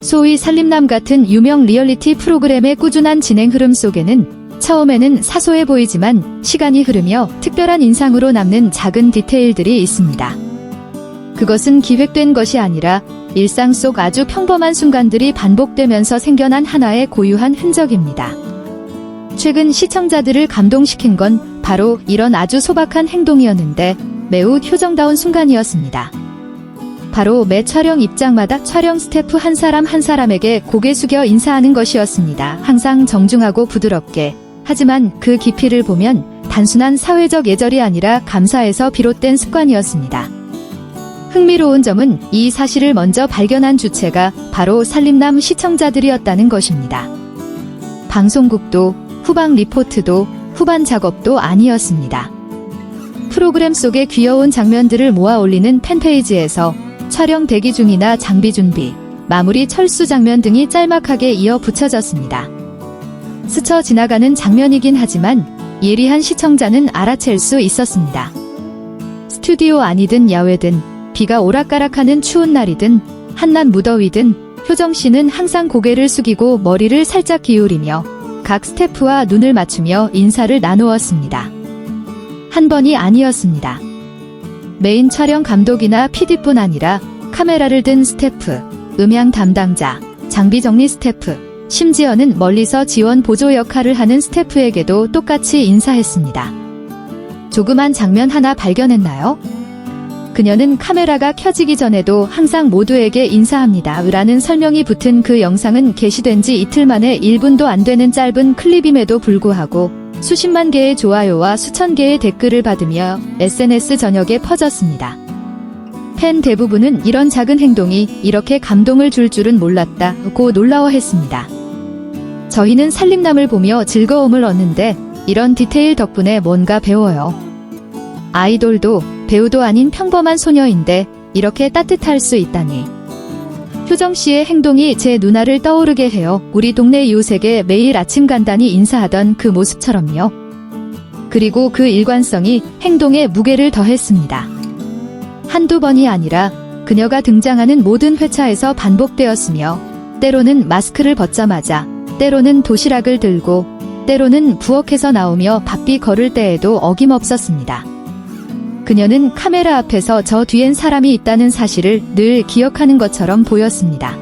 소위 살림남 같은 유명 리얼리티 프로그램의 꾸준한 진행 흐름 속에는 처음에는 사소해 보이지만 시간이 흐르며 특별한 인상으로 남는 작은 디테일들이 있습니다. 그것은 기획된 것이 아니라 일상 속 아주 평범한 순간들이 반복되면서 생겨난 하나의 고유한 흔적입니다. 최근 시청자들을 감동시킨 건 바로 이런 아주 소박한 행동이었는데 매우 효정다운 순간이었습니다. 바로 매 촬영 입장마다 촬영 스태프 한 사람 한 사람에게 고개 숙여 인사하는 것이었습니다. 항상 정중하고 부드럽게. 하지만 그 깊이를 보면 단순한 사회적 예절이 아니라 감사에서 비롯된 습관이었습니다. 흥미로운 점은 이 사실을 먼저 발견한 주체가 바로 살림남 시청자들이었다는 것입니다. 방송국도, 후방 리포트도, 후반 작업도 아니었습니다. 프로그램 속의 귀여운 장면들을 모아 올리는 팬페이지에서 촬영 대기 중이나 장비 준비, 마무리 철수 장면 등이 짤막하게 이어 붙여졌습니다. 스쳐 지나가는 장면이긴 하지만 예리한 시청자는 알아챌 수 있었습니다. 스튜디오 안이든 야외든 비가 오락가락하는 추운 날이든 한낮 무더위든 효정씨는 항상 고개를 숙이고 머리를 살짝 기울이며 각 스태프와 눈을 맞추며 인사를 나누었습니다. 한 번이 아니었습니다. 메인 촬영 감독이나 PD뿐 아니라 카메라를 든 스태프, 음향 담당자, 장비 정리 스태프, 심지어는 멀리서 지원 보조 역할을 하는 스태프에게도 똑같이 인사했습니다. 조그만 장면 하나 발견했나요? 그녀는 카메라가 켜지기 전에도 항상 모두에게 인사합니다. 라는 설명이 붙은 그 영상은 게시된 지 이틀 만에 1분도 안 되는 짧은 클립임에도 불구하고 수십만 개의 좋아요와 수천 개의 댓글을 받으며 SNS 전역에 퍼졌습니다. 팬 대부분은 이런 작은 행동이 이렇게 감동을 줄 줄은 몰랐다고 놀라워했습니다. 저희는 살림남을 보며 즐거움을 얻는데 이런 디테일 덕분에 뭔가 배워요. 아이돌도 배우도 아닌 평범한 소녀인데 이렇게 따뜻할 수 있다니. 효정씨의 행동이 제 눈알을 떠오르게 해요. 우리 동네 이웃에게 매일 아침 간단히 인사하던 그 모습처럼요. 그리고 그 일관성이 행동에 무게를 더했습니다. 한두 번이 아니라 그녀가 등장하는 모든 회차에서 반복되었으며 때로는 마스크를 벗자마자, 때로는 도시락을 들고, 때로는 부엌에서 나오며 바삐 걸을 때에도 어김없었습니다. 그녀는 카메라 앞에서 저 뒤엔 사람이 있다는 사실을 늘 기억하는 것처럼 보였습니다.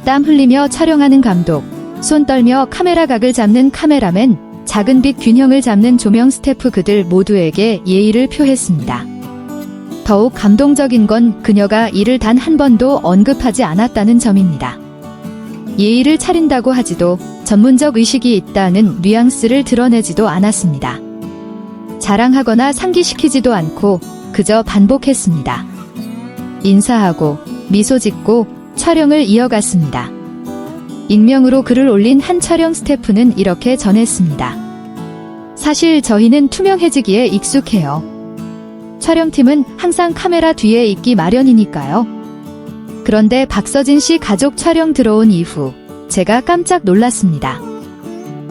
땀 흘리며 촬영하는 감독, 손 떨며 카메라 각을 잡는 카메라맨, 작은 빛 균형을 잡는 조명 스태프 그들 모두에게 예의를 표했습니다. 더욱 감동적인 건 그녀가 이를 단 한 번도 언급하지 않았다는 점입니다. 예의를 차린다고 하지도 전문적 의식이 있다는 뉘앙스를 드러내지도 않았습니다. 자랑하거나 상기시키지도 않고 그저 반복했습니다. 인사하고 미소 짓고 촬영을 이어갔습니다. 익명으로 글을 올린 한 촬영 스태프는 이렇게 전했습니다. 사실 저희는 투명해지기에 익숙해요. 촬영팀은 항상 카메라 뒤에 있기 마련이니까요. 그런데 박서진 씨 가족 촬영 들어온 이후 제가 깜짝 놀랐습니다.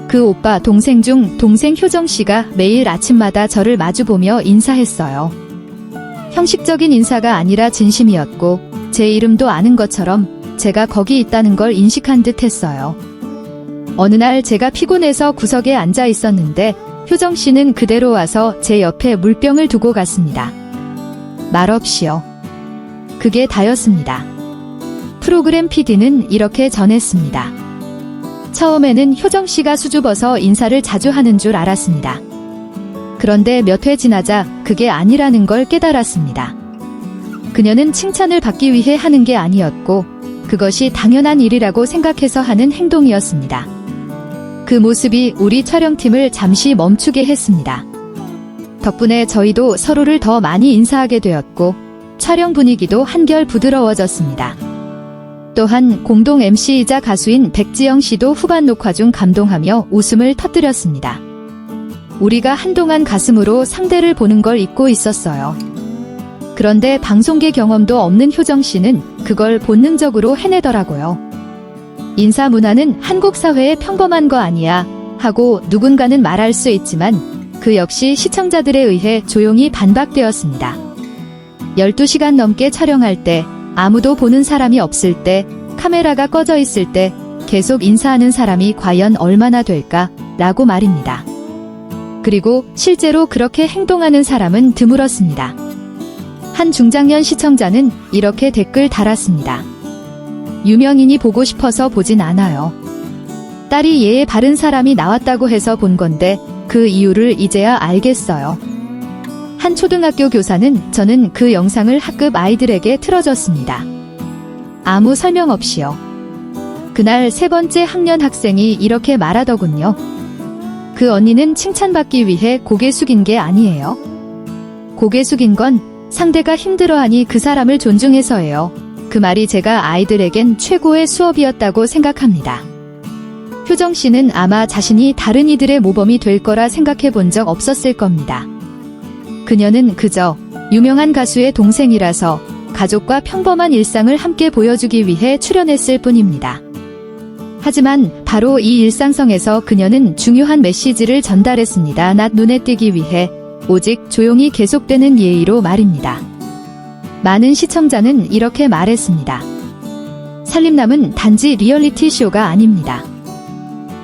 그 오빠 동생 중 동생 효정 씨가 매일 아침마다 저를 마주보며 인사했어요. 형식적인 인사가 아니라 진심이었고 제 이름도 아는 것처럼 제가 거기 있다는 걸 인식한 듯 했어요. 어느 날 제가 피곤해서 구석에 앉아 있었는데 효정 씨는 그대로 와서 제 옆에 물병을 두고 갔습니다. 말없이요. 그게 다였습니다. 프로그램 PD는 이렇게 전했습니다. 처음에는 효정 씨가 수줍어서 인사를 자주 하는 줄 알았습니다. 그런데 몇 회 지나자 그게 아니라는 걸 깨달았습니다. 그녀는 칭찬을 받기 위해 하는 게 아니었고 그것이 당연한 일이라고 생각해서 하는 행동이었습니다. 그 모습이 우리 촬영팀을 잠시 멈추게 했습니다. 덕분에 저희도 서로를 더 많이 인사하게 되었고 촬영 분위기도 한결 부드러워졌습니다. 또한 공동 MC이자 가수인 백지영 씨도 후반 녹화 중 감동하며 웃음을 터뜨렸습니다. 우리가 한동안 가슴으로 상대를 보는 걸 잊고 있었어요. 그런데 방송계 경험도 없는 효정 씨는 그걸 본능적으로 해내더라고요. 인사 문화는 한국 사회의 평범한 거 아니야 하고 누군가는 말할 수 있지만 그 역시 시청자들에 의해 조용히 반박되었습니다. 12시간 넘게 촬영할 때 아무도 보는 사람이 없을 때 카메라가 꺼져 있을 때 계속 인사하는 사람이 과연 얼마나 될까? 라고 말입니다. 그리고 실제로 그렇게 행동하는 사람은 드물었습니다. 한 중장년 시청자는 이렇게 댓글 달았습니다. 유명인이 보고 싶어서 보진 않아요. 딸이 예의 바른 사람이 나왔다고 해서 본 건데 그 이유를 이제야 알겠어요. 한 초등학교 교사는 저는 그 영상을 학급 아이들에게 틀어줬습니다. 아무 설명 없이요. 그날 세 번째 학년 학생이 이렇게 말하더군요. 그 언니는 칭찬받기 위해 고개 숙인 게 아니에요. 고개 숙인 건 상대가 힘들어하니 그 사람을 존중해서예요. 그 말이 제가 아이들에겐 최고의 수업이었다고 생각합니다. 효정 씨는 아마 자신이 다른 이들의 모범이 될 거라 생각해 본 적 없었을 겁니다. 그녀는 그저 유명한 가수의 동생이라서 가족과 평범한 일상을 함께 보여주기 위해 출연했을 뿐입니다. 하지만 바로 이 일상성에서 그녀는 중요한 메시지를 전달했습니다. 낯 눈에 띄기 위해 오직 조용히 계속되는 예의로 말입니다. 많은 시청자는 이렇게 말했습니다. 살림남은 단지 리얼리티 쇼가 아닙니다.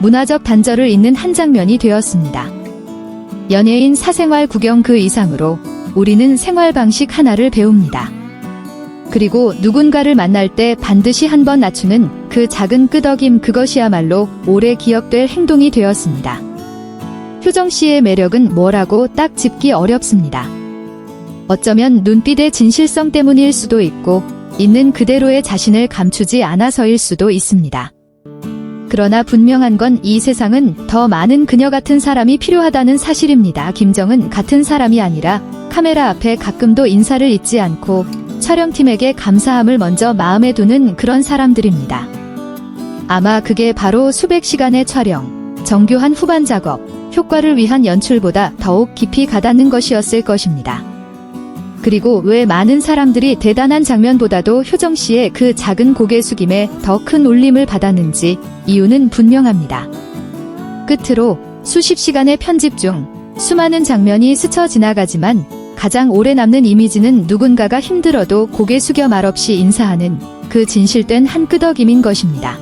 문화적 단절을 잇는 한 장면이 되었습니다. 연예인 사생활 구경 그 이상으로 우리는 생활 방식 하나를 배웁니다. 그리고 누군가를 만날 때 반드시 한번 낮추는 그 작은 끄덕임, 그것이야말로 오래 기억될 행동이 되었습니다. 효정 씨의 매력은 뭐라고 딱 짚기 어렵습니다. 어쩌면 눈빛의 진실성 때문일 수도 있고 있는 그대로의 자신을 감추지 않아서일 수도 있습니다. 그러나 분명한 건 이 세상은 더 많은 그녀 같은 사람이 필요하다는 사실입니다. 김정은 같은 사람이 아니라 카메라 앞에 가끔도 인사를 잊지 않고 촬영팀에게 감사함을 먼저 마음에 두는 그런 사람들입니다. 아마 그게 바로 수백 시간의 촬영, 정교한 후반 작업, 효과를 위한 연출보다 더욱 깊이 가닿는 것이었을 것입니다. 그리고 왜 많은 사람들이 대단한 장면보다도 효정 씨의 그 작은 고개 숙임에 더 큰 울림을 받았는지 이유는 분명합니다. 끝으로 수십 시간의 편집 중 수많은 장면이 스쳐 지나가지만 가장 오래 남는 이미지는 누군가가 힘들어도 고개 숙여 말없이 인사하는 그 진실된 한 끄덕임인 것입니다.